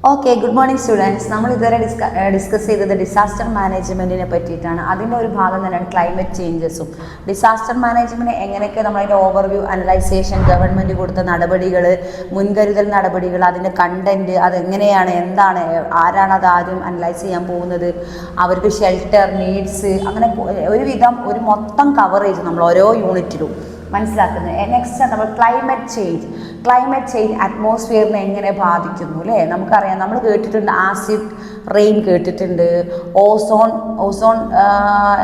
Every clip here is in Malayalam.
Okay, good morning students. നമ്മൾ ഇതുവരെ ഡിസ്കസ് ചെയ്തത് ഡിസാസ്റ്റർ മാനേജ്മെൻറ്റിനെ പറ്റിയിട്ടാണ്. അതിൻ്റെ ഒരു ഭാഗം തന്നെയാണ് ക്ലൈമറ്റ് ചേഞ്ചസും. ഡിസാസ്റ്റർ മാനേജ്മെൻറ്റ് എങ്ങനെയൊക്കെ നമ്മളതിൻ്റെ ഓവർവ്യൂ, അനലൈസേഷൻ, ഗവൺമെൻറ് കൊടുത്ത നടപടികൾ, മുൻകരുതൽ നടപടികൾ, അതിൻ്റെ കണ്ടൻറ്റ്, അതെങ്ങനെയാണ്, എന്താണ്, ആരാണ് അത് ആദ്യം അനലൈസ് ചെയ്യാൻ പോകുന്നത്, അവർക്ക് ഷെൽട്ടർ നീഡ്സ്, അങ്ങനെ ഒരു മൊത്തം കവറേജ് നമ്മൾ ഓരോ യൂണിറ്റിലും മനസ്സിലാക്കുന്നത്. നെക്സ്റ്റ് നമ്മൾ ക്ലൈമറ്റ് ചേഞ്ച് അറ്റ്മോസ്ഫിയറിനെ എങ്ങനെ ബാധിക്കുന്നു അല്ലേ? നമുക്കറിയാം, നമ്മൾ കേട്ടിട്ടുണ്ട് ആസിഡ് റെയിൻ കേട്ടിട്ടുണ്ട്, ഓസോൺ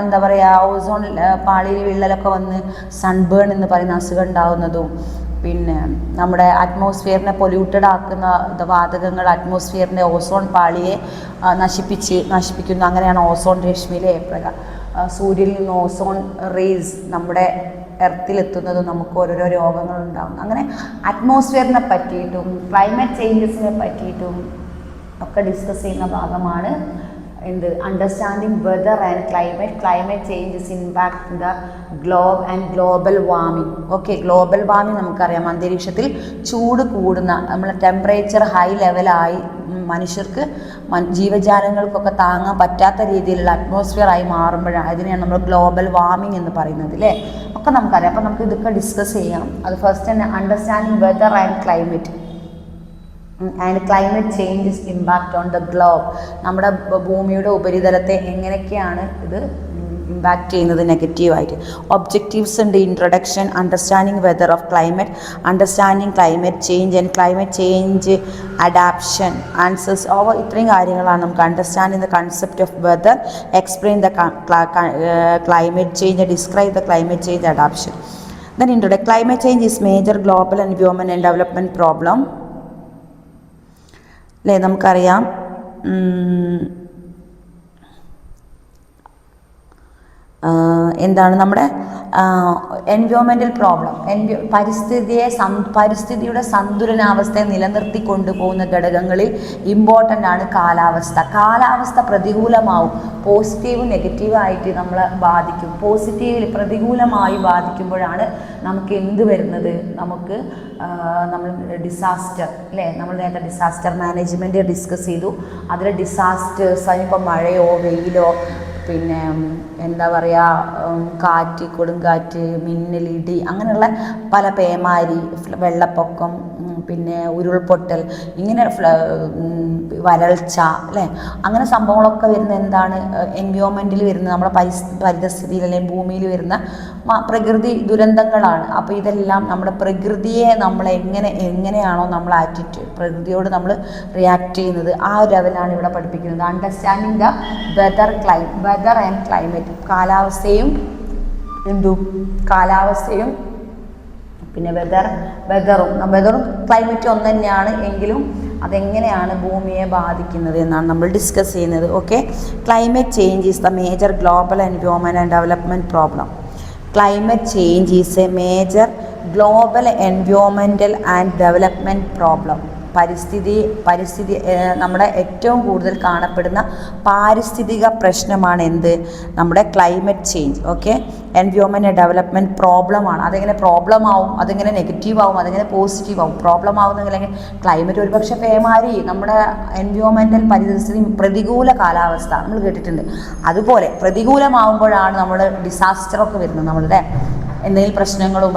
എന്താ പറയുക, ഓസോൺ പാളിയിൽ വിള്ളലൊക്കെ വന്ന് സൺബേൺ എന്ന് പറയുന്ന അസുഖം ഉണ്ടാകുന്നതും, പിന്നെ നമ്മുടെ അറ്റ്മോസ്ഫിയറിനെ പൊല്യൂട്ടഡ് ആക്കുന്ന വാതകങ്ങൾ അറ്റ്മോസ്ഫിയറിൻ്റെ ഓസോൺ പാളിയെ നശിപ്പിക്കുന്നു. അങ്ങനെയാണ് ഓസോൺ രശ്മിയിലെ സൂര്യനിൽ നിന്ന് ഓസോൺ റേസ് നമ്മുടെ എർത്തിലെത്തുന്നതും നമുക്ക് ഓരോരോ രോഗങ്ങളുണ്ടാകും. അങ്ങനെ അറ്റ്മോസ്ഫിയറിനെ പറ്റിയിട്ടും ക്ലൈമറ്റ് ചേഞ്ചസിനെ പറ്റിയിട്ടും ഒക്കെ ഡിസ്കസ് ചെയ്യുന്ന ഭാഗമാണ് understanding weather and climate changes impact the globe and global warming. Okay, global warming നമുക്കറിയാം, അന്തരീക്ഷത്തിൽ ചൂട് കൂടുന്ന, നമ്മളെ ടെമ്പറേച്ചർ ഹൈ ലെവലായി മനുഷ്യർക്ക് ജീവജാലങ്ങൾക്കൊക്കെ താങ്ങാൻ പറ്റാത്ത രീതിയിലുള്ള അറ്റ്മോസ്ഫിയറായി മാറുമ്പോഴാണ് അതിനെയാണ് നമ്മൾ ഗ്ലോബൽ വാർമിംഗ് എന്ന് പറയുന്നത് അല്ലേ? ഒക്കെ നമുക്കറിയാം. അപ്പോൾ നമുക്ക് ഇതൊക്കെ ഡിസ്കസ് ചെയ്യാം. അത് ഫസ്റ്റ് തന്നെ understanding weather and climate changes impact on the globe. നമ്മുടെ ഭൂമിയുടെ ഉപരിതലത്തെ എങ്ങനെയൊക്കെയാണ് ഇത് ഇമ്പാക്റ്റ് ചെയ്യുന്നത് നെഗറ്റീവായിട്ട്. ഒബ്ജക്റ്റീവ്സ് ഉണ്ട്: introduction, understanding weather of climate, understanding climate change and climate change adaptation, answers. ഇത്രയും കാര്യങ്ങളാണ് നമുക്ക്. Understanding the concept of weather, explain the climate change, describe the climate change adaptation. Then introduction. Climate change is major global environment and development problem അല്ലേ? നമുക്കറിയാം എന്താണ് നമ്മുടെ എൻവയോൺമെൻറ്റൽ പ്രോബ്ലം. പരിസ്ഥിതിയുടെ സന്തുലനാവസ്ഥയെ നിലനിർത്തി കൊണ്ടുപോകുന്ന ഘടകങ്ങളിൽ ഇമ്പോർട്ടൻ്റ് ആണ് കാലാവസ്ഥ പ്രതികൂലമാവും. പോസിറ്റീവും നെഗറ്റീവായിട്ട് നമ്മളെ ബാധിക്കും. പ്രതികൂലമായി ബാധിക്കുമ്പോഴാണ് നമുക്ക് എന്ത് വരുന്നത്? നമ്മൾ ഡിസാസ്റ്റർ അല്ലേ? നമ്മൾ നേരത്തെ ഡിസാസ്റ്റർ മാനേജ്മെൻറ്റ് ഡിസ്കസ് ചെയ്തു. അതിൽ ഡിസാസ്റ്റേഴ്സ് അതിനിപ്പോൾ മഴയോ വെയിലോ, പിന്നെ എന്താ പറയുക, കൊടുങ്കാറ്റ്, മിന്നലിടി, അങ്ങനെയുള്ള പല പേമാരി, വെള്ളപ്പൊക്കം, പിന്നെ ഉരുൾപൊട്ടൽ, ഇങ്ങനെ വരൾച്ച അല്ലേ? അങ്ങനെ സംഭവങ്ങളൊക്കെ വരുന്ന എന്താണ്? എൻവയോൺമെൻറ്റിൽ വരുന്ന നമ്മുടെ പരിസ്ഥിതിയിൽ അല്ലെങ്കിൽ ഭൂമിയിൽ വരുന്ന പ്രകൃതി ദുരന്തങ്ങളാണ്. അപ്പോൾ ഇതെല്ലാം നമ്മുടെ പ്രകൃതിയെ നമ്മൾ എങ്ങനെയാണോ നമ്മൾ ആറ്റിറ്റ്യൂഡ്, പ്രകൃതിയോട് നമ്മൾ റിയാക്ട് ചെയ്യുന്നത്, ആ ഒരു ലെവലാണ് ഇവിടെ പഠിപ്പിക്കുന്നത്. Understanding the weather and climate. കാലാവസ്ഥയും പിന്നെ വെതറും ക്ലൈമറ്റും ഒന്ന് തന്നെയാണ് എങ്കിലും അതെങ്ങനെയാണ് ഭൂമിയെ ബാധിക്കുന്നത് എന്നാണ് നമ്മൾ ഡിസ്കസ് ചെയ്യുന്നത്. Okay, climate change is the major global environment and development problem. Climate change is a major global environmental and development problem. പരിസ്ഥിതി നമ്മുടെ ഏറ്റവും കൂടുതൽ കാണപ്പെടുന്ന പാരിസ്ഥിതിക പ്രശ്നമാണ് നമ്മുടെ climate change. Okay, environment development പ്രോബ്ലമാണ്. അതെങ്ങനെ പ്രോബ്ലം ആവും, അതെങ്ങനെ നെഗറ്റീവ് ആവും, അതെങ്ങനെ പോസിറ്റീവ് ആവും? പ്രോബ്ലം ആവുന്നെങ്കിൽ ക്ലൈമറ്റ് ഒരുപക്ഷെ പേമാരി, നമ്മുടെ എൻവയോൺമെൻറ്റൽ പരിസ്ഥിതി പ്രതികൂല കാലാവസ്ഥ നമ്മൾ കേട്ടിട്ടുണ്ട്. അതുപോലെ പ്രതികൂലമാവുമ്പോഴാണ് നമ്മൾ ഡിസാസ്റ്ററൊക്കെ വരുന്നത്, നമ്മളുടെ എന്തെങ്കിലും പ്രശ്നങ്ങളും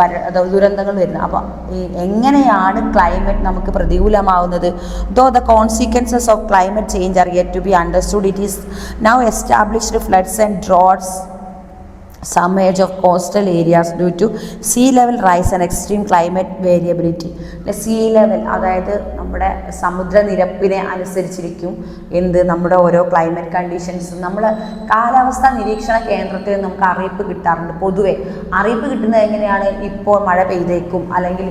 ദുരന്തങ്ങളും വരുന്നത്. അപ്പോൾ എങ്ങനെയാണ് ക്ലൈമറ്റ് നമുക്ക് പ്രതികൂലമാവുന്നത്? Though the consequences of climate change are yet to be understood. It is now established floods and droughts, submerge of coastal areas due to sea level rise and extreme climate variability. See level, അതായത് നമ്മുടെ സമുദ്രനിരപ്പിനെ അനുസരിച്ചിരിക്കും നമ്മുടെ ഓരോ ക്ലൈമറ്റ് കണ്ടീഷൻസും. നമ്മൾ കാലാവസ്ഥാ നിരീക്ഷണ കേന്ദ്രത്തിൽ നമുക്ക് അറിയിപ്പ് കിട്ടാറുണ്ട്. പൊതുവെ അറിയിപ്പ് കിട്ടുന്നത് എങ്ങനെയാണ്? ഇപ്പോൾ മഴ പെയ്തേക്കും, അല്ലെങ്കിൽ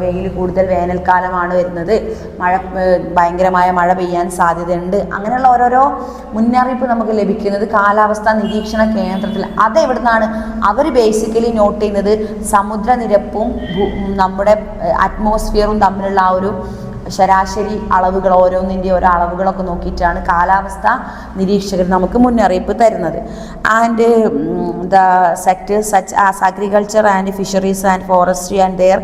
വെയിൽ കൂടുതൽ, വേനൽക്കാലമാണ് വരുന്നത്, ഭയങ്കരമായ മഴ പെയ്യാൻ സാധ്യതയുണ്ട്, അങ്ങനെയുള്ള ഓരോരോ മുന്നറിയിപ്പ് നമുക്ക് ലഭിക്കുന്നത് കാലാവസ്ഥാ നിരീക്ഷണ കേന്ദ്രത്തിൽ. അതെവിടുന്നാണ്? അവർ ബേസിക്കലി നോട്ട് ചെയ്യുന്നത് സമുദ്രനിരപ്പും നമ്മുടെ അറ്റ്മോസ്ഫിയറും തമ്മിലുള്ള ആ ഒരു ശരാശരി അളവുകൾ ഓരോന്നിൻ്റെ ഓരോ അളവുകളൊക്കെ നോക്കിയിട്ടാണ് കാലാവസ്ഥ നിരീക്ഷകർ നമുക്ക് മുന്നറിയിപ്പ് തരുന്നത്. And the sectors such as agriculture and fisheries and forestry and their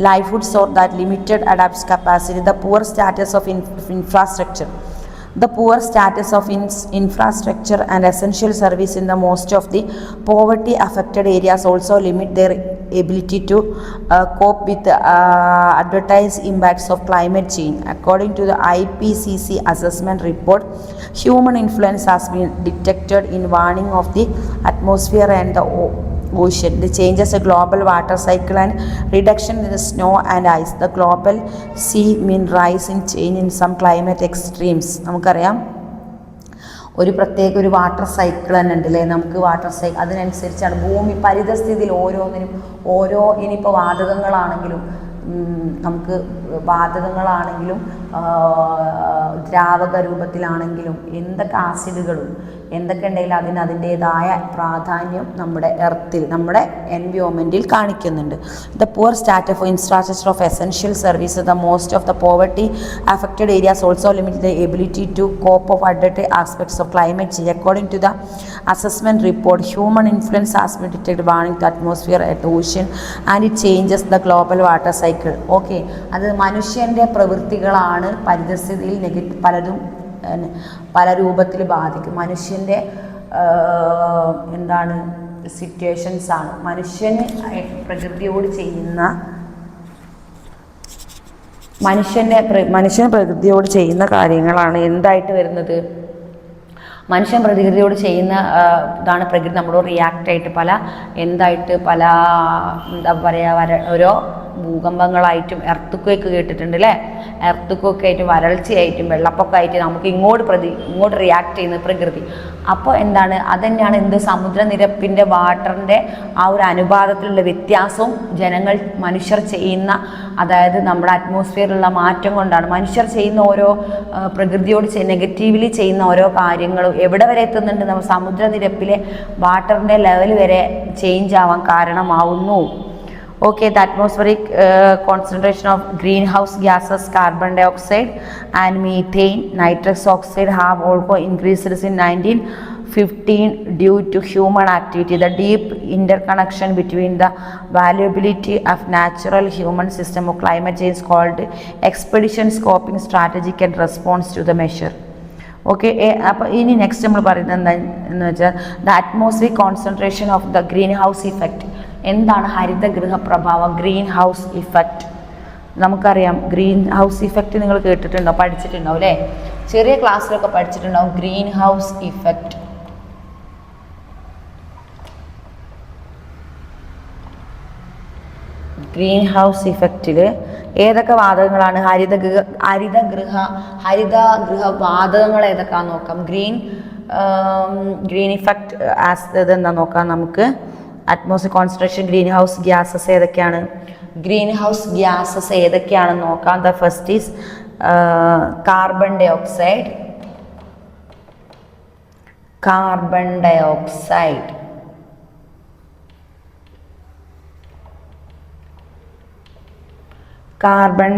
livelihoods or that limited adapt capacity, the poor status of infrastructure. The poor status of infrastructure and essential service in the most of the poverty affected areas also limit their ability to cope with advertised impacts of climate change. According to the IPCC assessment report, human influence has been detected in warming of the atmosphere and the ocean, the changes in global water cycle and reduction in the snow and ice, the global sea mean rise in change in some climate extremes. നമുക്കറിയാം ഒരു പ്രത്യേക ഒരു വാട്ടർ സൈക്കിൾ തന്നെ ഉണ്ടല്ലേ, നമുക്ക് വാട്ടർ സൈക്കിൾ അതിനനുസരിച്ചാണ് ഭൂമി പരിതസ്ഥിതിയിൽ ഓരോന്നിനും ഓരോ, ഇനിയിപ്പോൾ വാതകങ്ങളാണെങ്കിലും നമുക്ക് വാതകങ്ങളാണെങ്കിലും ദ്രാവക രൂപത്തിലാണെങ്കിലും എന്തൊക്കെ ആസിഡുകളും എന്തൊക്കെ ഉണ്ടെങ്കിലും അതിൻ്റേതായ പ്രാധാന്യം നമ്മുടെ എർത്തിൽ, നമ്മുടെ എൻവയോൺമെൻറ്റിൽ കാണിക്കുന്നുണ്ട്. The poor status of infrastructure of essential service, the most of the poverty affected areas also limit the ability to cope of advertised aspects of climate change. According to the assessment report, human influence has been detected warning the atmosphere at the ocean and it changes the global water cycle. Okay, അത് മനുഷ്യൻ്റെ പ്രവൃത്തികളാണ് പരിസ്ഥിതിയിൽ പലതും പല രൂപത്തിൽ ബാധിക്കും. മനുഷ്യൻ്റെ എന്താണ് സിറ്റുവേഷൻസാണ് മനുഷ്യന് പ്രകൃതിയോട് ചെയ്യുന്ന മനുഷ്യൻ പ്രകൃതിയോട് ചെയ്യുന്ന കാര്യങ്ങളാണ് എന്തായിട്ട് വരുന്നത്. മനുഷ്യൻ പ്രകൃതിയോട് ചെയ്യുന്ന ഇതാണ് പ്രകൃതി നമ്മളോട് റിയാക്റ്റ് ആയിട്ട് പല എന്താ പറയുക ഓരോ ഭൂകമ്പങ്ങളായിട്ടും എർത്തുക്വേക്ക് കേട്ടിട്ടുണ്ട് അല്ലേ, എർത്തുക്വേക്ക് ആയിട്ടും വരൾച്ചയായിട്ടും വെള്ളപ്പൊക്കമായിട്ട് നമുക്ക് ഇങ്ങോട്ട് റിയാക്ട് ചെയ്യുന്നത് പ്രകൃതി. അപ്പോൾ എന്താണ് അതുതന്നെയാണ് സമുദ്രനിരപ്പിൻ്റെ വാട്ടറിൻ്റെ ആ ഒരു അനുപാതത്തിലുള്ള വ്യത്യാസവും മനുഷ്യർ ചെയ്യുന്ന, അതായത് നമ്മുടെ അറ്റ്മോസ്ഫിയറിലുള്ള മാറ്റം കൊണ്ടാണ്. മനുഷ്യർ ചെയ്യുന്ന ഓരോ പ്രകൃതിയോട് നെഗറ്റീവ്ലി ചെയ്യുന്ന ഓരോ കാര്യങ്ങളും എവിടെ വരെ എത്തുന്നുണ്ട്, നമ്മൾ സമുദ്രനിരപ്പിലെ വാട്ടറിൻ്റെ ലെവൽ വരെ ചേഞ്ച് ആവാൻ കാരണമാവുന്നു. Okay, the atmospheric concentration of greenhouse gases, carbon dioxide and methane, nitrous oxide have also increased since 1915 due to human activity. The deep interconnection between the variability of natural human system of climate change called expedition scoping strategic and response to the measure. Okay, അപ്പോൾ ഇനി നെക്സ്റ്റ് നമ്മൾ പറയുന്നത് എന്താണെന്ന് വെച്ചാൽ the atmospheric concentration of the green house effect. എന്താണ് ഹരിതഗൃഹ പ്രഭാവം, ഗ്രീൻ ഹൗസ് ഇഫക്റ്റ്? നമുക്കറിയാം ഗ്രീൻ ഹൗസ് ഇഫക്റ്റ് നിങ്ങൾ കേട്ടിട്ടുണ്ടോ, പഠിച്ചിട്ടുണ്ടാവും അല്ലേ, ചെറിയ ക്ലാസ്സിലൊക്കെ പഠിച്ചിട്ടുണ്ടാവും green house effect. Green house ഇഫക്റ്റിൽ ഏതൊക്കെ വാതകങ്ങളാണ് ഹരിതഗൃഹ വാതകങ്ങൾ ഏതൊക്കെയാണെന്ന് നോക്കാം. ഗ്രീൻ ഇഫക്റ്റ് എന്താ നോക്കാം നമുക്ക്. Atmosphere concentration, green house gases ഏതൊക്കെയാണ്, ഏതൊക്കെയാണെന്ന് നോക്കാം. The first is carbon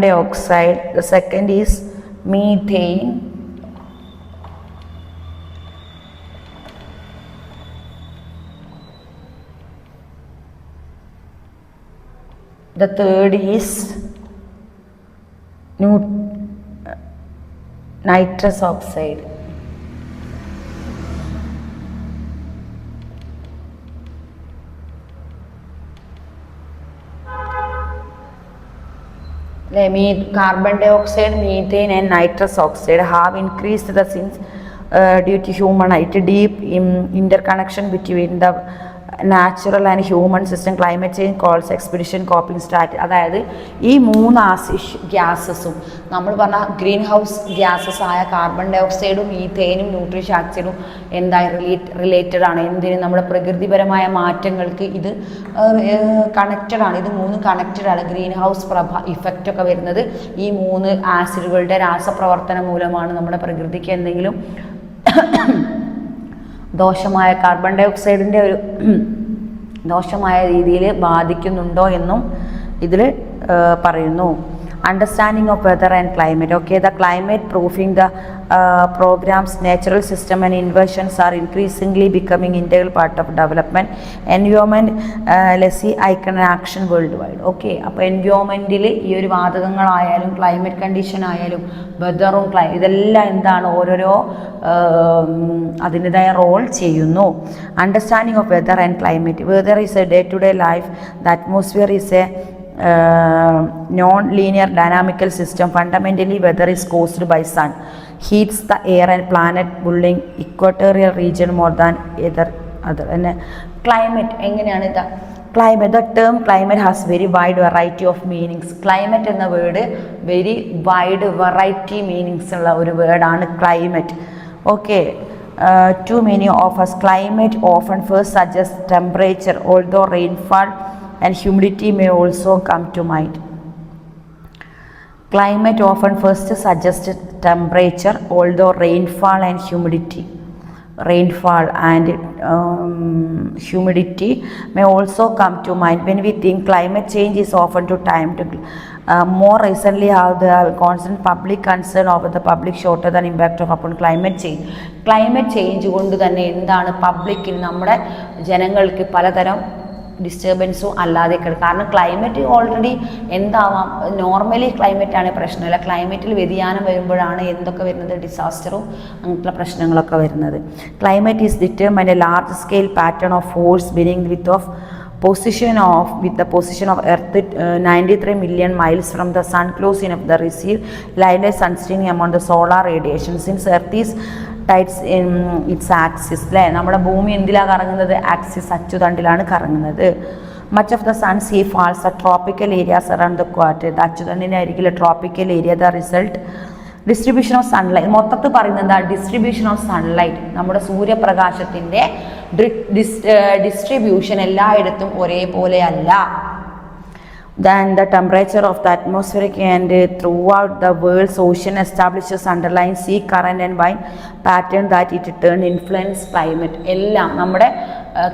dioxide. The second is methane. The third is nitrous oxide. Carbon dioxide, methane and nitrous oxide have increased since due to human deep interconnection between the natural and human system climate change calls expedition coping strategy. അതായത് ഈ മൂന്ന് ഗ്യാസസും നമ്മൾ പറഞ്ഞ ഗ്രീൻ ഹൗസ് ഗ്യാസസ് ആയ കാർബൺ ഡയോക്സൈഡും മീഥേനും ന്യൂട്രീഷ്യൻ ഓക്സൈഡും എന്താ റിലേറ്റഡ് ആണ്, എന്തിന് നമ്മുടെ പ്രകൃതിപരമായ മാറ്റങ്ങൾക്ക് ഇത് കണക്റ്റഡ് ആണ്. ഇത് മൂന്ന് കണക്റ്റഡ് ആണ്. ഗ്രീൻ ഹൗസ് ഇഫക്റ്റ് ഒക്കെ വരുന്നത് ഈ മൂന്ന് ആസിഡുകളുടെ രാസപ്രവർത്തനം മൂലമാണ്. നമ്മുടെ പ്രകൃതിക്ക് എന്തെങ്കിലും ദോഷമായ കാർബൺ ഡയോക്സൈഡിൻ്റെ ഒരു ദോഷമായ രീതിയിൽ ബാധിക്കുന്നുണ്ടോ എന്നും ഇതിൽ പറയുന്നു. Understanding of weather and climate. Okay, the climate proofing the programs, natural system and inversions are increasingly becoming integral part of development. Environment, let's see, icon action worldwide. Okay, അപ്പോൾ എൻവയോൺമെൻറ്റിൽ ഈ ഒരു വാതകങ്ങളായാലും ക്ലൈമറ്റ് കണ്ടീഷൻ ആയാലും വെതറും ഇതെല്ലാം എന്താണ് ഓരോരോ അതിൻ്റെതായ റോൾ ചെയ്യുന്നു. Understanding of weather and climate. Weather is a day to day life. The atmosphere is a non-linear dynamical system. Fundamentally, weather is caused by sun heats the air and planet bullying equatorial region more than other. And climate എങ്ങനെയാണ് ഇത്? Climate, the term climate has very wide variety of meanings. Climate എന്ന word very wide variety meanings ഉള്ള ഒരു വേർഡാണ് climate. Okay, too many of us climate often first suggests temperature, although rainfall and humidity may also come to mind. Climate often first suggests temperature, although rainfall and humidity may also come to mind. When we think climate change is often to time to more recently how the constant public concern over the public shorter than impact of upon climate change. Climate change കൊണ്ട് തന്നെ എന്താണ് പബ്ലിക്കിന് നമ്മുടെ ജനങ്ങൾക്ക് പലതരം ഡിസ്റ്റർബൻസും അല്ലാതെ കാരണം ക്ലൈമറ്റ് ഓൾറെഡി എന്താവാം നോർമലി ക്ലൈമറ്റാണ് പ്രശ്നമല്ല. ക്ലൈമറ്റിൽ വ്യതിയാനം വരുമ്പോഴാണ് എന്തൊക്കെ വരുന്നത് ഡിസാസ്റ്ററും അങ്ങനത്തെ പ്രശ്നങ്ങളൊക്കെ വരുന്നത്. Climate is determined a large scale pattern of force binning with the position of Earth 93 million miles from the sun close enough to receive light sunstream among the solar radiation. Since Earth is tides in its axis, അല്ലേ, നമ്മുടെ ഭൂമി എന്തിലാണ് കറങ്ങുന്നത്? ആക്സിസ് അച്ചുതണ്ടിലാണ് കറങ്ങുന്നത്. Much of the sun sea falls at tropical areas around the equator. The അച്ചുതണ്ടിനായിരിക്കില്ല tropical area. The result distribution of sunlight. മൊത്തത്തിൽ പറയുന്നത് എന്താ? ഡിസ്ട്രിബ്യൂഷൻ ഓഫ് സൺലൈറ്റ്, നമ്മുടെ സൂര്യപ്രകാശത്തിൻ്റെ ഡിസ്ട്രിബ്യൂഷൻ എല്ലായിടത്തും ഒരേപോലെ അല്ല. Then the temperature of the atmospheric and throughout the world's ocean establishes underlying sea current and wind pattern that it turn influence climate. എല്ലാം നമ്മുടെ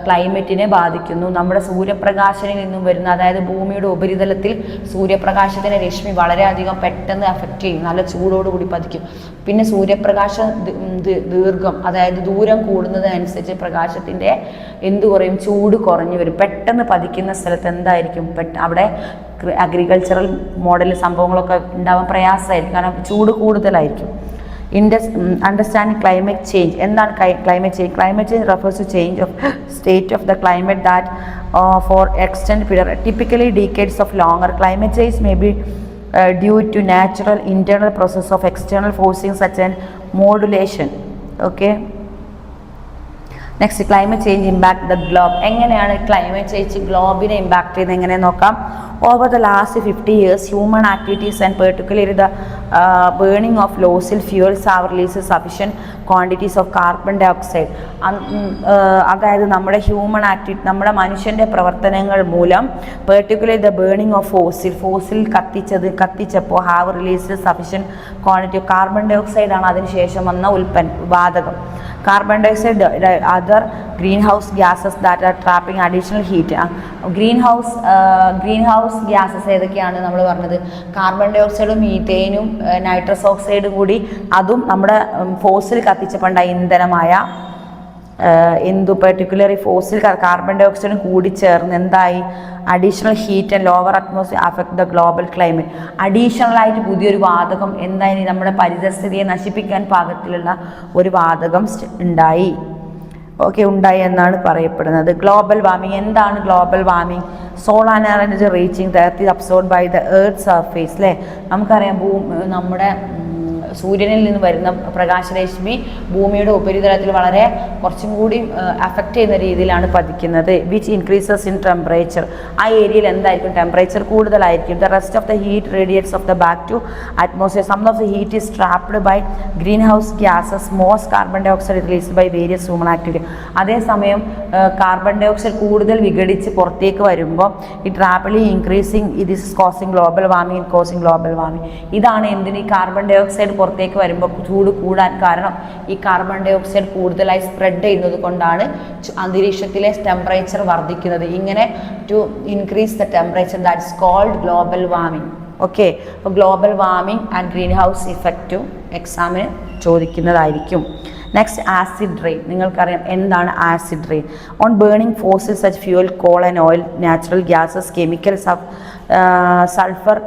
ക്ലൈമറ്റിനെ ബാധിക്കുന്നു. നമ്മുടെ സൂര്യപ്രകാശനിൽ നിന്നും വരുന്ന, അതായത് ഭൂമിയുടെ ഉപരിതലത്തിൽ സൂര്യപ്രകാശത്തിൻ്റെ രശ്മി വളരെയധികം പെട്ടെന്ന് എഫക്റ്റ് ചെയ്യും, നല്ല ചൂടോടുകൂടി പതിക്കും. പിന്നെ സൂര്യപ്രകാശം ദീർഘം, അതായത് ദൂരം കൂടുന്നതിനനുസരിച്ച് പ്രകാശത്തിൻ്റെ എന്ത് കുറയും? ചൂട് കുറഞ്ഞു വരും. പെട്ടെന്ന് പതിക്കുന്ന സ്ഥലത്ത് എന്തായിരിക്കും? അവിടെ അഗ്രികൾച്ചറൽ മോഡൽ സംഭവങ്ങളൊക്കെ ഉണ്ടാവാൻ പ്രയാസമായിരിക്കും, കാരണം ചൂട് കൂടുതലായിരിക്കും. Understanding climate change. എന്താണ് climate change? Climate change refers to change of state of the climate that for extended period, typically decades of longer. Climate change may be due to natural internal process of external forcing such as modulation. Okay. Next, climate change impact the globe. എങ്ങനെയാണ് ക്ലൈമറ്റ് ചേഞ്ച് ഗ്ലോബിനെ ഇമ്പാക്ട് ചെയ്യുന്നത്? എങ്ങനെ നോക്കാം. Over the last 50 years, human activities and particularly the burning of fossil fuels have release sufficient quantities of carbon dioxide. അതായത് നമ്മുടെ ഹ്യൂമൻ ആക്ടിവിറ്റി, നമ്മുടെ മനുഷ്യൻ്റെ പ്രവർത്തനങ്ങൾ മൂലം particularly the burning of fossil കത്തിച്ചപ്പോൾ have released sufficient quantity of carbon ഡൈ ഓക്സൈഡാണ് അതിനുശേഷം വന്ന വാതകം. Carbon dioxide, other greenhouse gases that are trapping additional heat. Greenhouse gases ഏതൊക്കെയാണ് നമ്മൾ പറഞ്ഞത്? കാർബൺ ഡൈ ഓക്സൈഡും മീത്തേനും നൈട്രസ് ഓക്സൈഡും കൂടി, അതും നമ്മുടെ ഫോസിൽ കത്തിച്ചപ്പോണ്ടായ ഇന്ധനമായ പെർട്ടിക്കുലറി ഫോസിൽ കാർബൺ ഡൈ ഓക്സൈഡും കൂടി ചേർന്ന് എന്തായി? Additional heat and lower atmosphere affect the global climate. അഡീഷണലായിട്ട് പുതിയൊരു വാതകം എന്തായി? നമ്മുടെ പരിസ്ഥിതിയെ നശിപ്പിക്കാൻ പാകത്തിലുള്ള ഒരു വാതകം ഉണ്ടായി എന്നാണ് പറയപ്പെടുന്നത്. Global warming. എന്താണ് global warming? Solar energy reaching the earth absorb by the earth surface. അല്ലേ, നമുക്കറിയാം നമ്മുടെ സൂര്യനിൽ നിന്ന് വരുന്ന പ്രകാശരശ്മി ഭൂമിയുടെ ഉപരിതലത്തിൽ വളരെ കുറച്ചും കൂടി അഫക്റ്റ് ചെയ്യുന്ന രീതിയിലാണ് പതിക്കുന്നത്. Which increases in temperature. ആ ഏരിയയിൽ എന്തായിരിക്കും? ടെമ്പറേച്ചർ കൂടുതലായിരിക്കും. The rest of the heat radiates off the back to atmosphere. Some of the heat is trapped by green house gases. Most carbon dioxide released by various human activity. അതേസമയം കാർബൺ ഡൈ ഓക്സൈഡ് കൂടുതൽ വിഘടിച്ച് പുറത്തേക്ക് വരുമ്പോൾ it rapidly increasing this is causing global warming. ഇതാണ് എന്തിന്? ഈ കാർബൺ ഡൈ ഓക്സൈഡ് പുറത്തേക്ക് വരുമ്പോൾ ചൂട് കൂടാൻ കാരണം ഈ കാർബൺ ഡൈ ഓക്സൈഡ് കൂടുതലായി സ്പ്രെഡ് ചെയ്യുന്നത് കൊണ്ടാണ് അന്തരീക്ഷത്തിലെ ടെമ്പറേച്ചർ വർദ്ധിക്കുന്നത്. ഇങ്ങനെ to increase the temperature, that is called global warming. Okay. അപ്പോൾ global warming and green house ഇഫക്റ്റും എക്സാമിന് ചോദിക്കുന്നതായിരിക്കും. Next acid rain. നിങ്ങൾക്കറിയാം എന്താണ് acid rain. On burning fossils such fuel, coal and oil, natural gases, chemicals of sulphur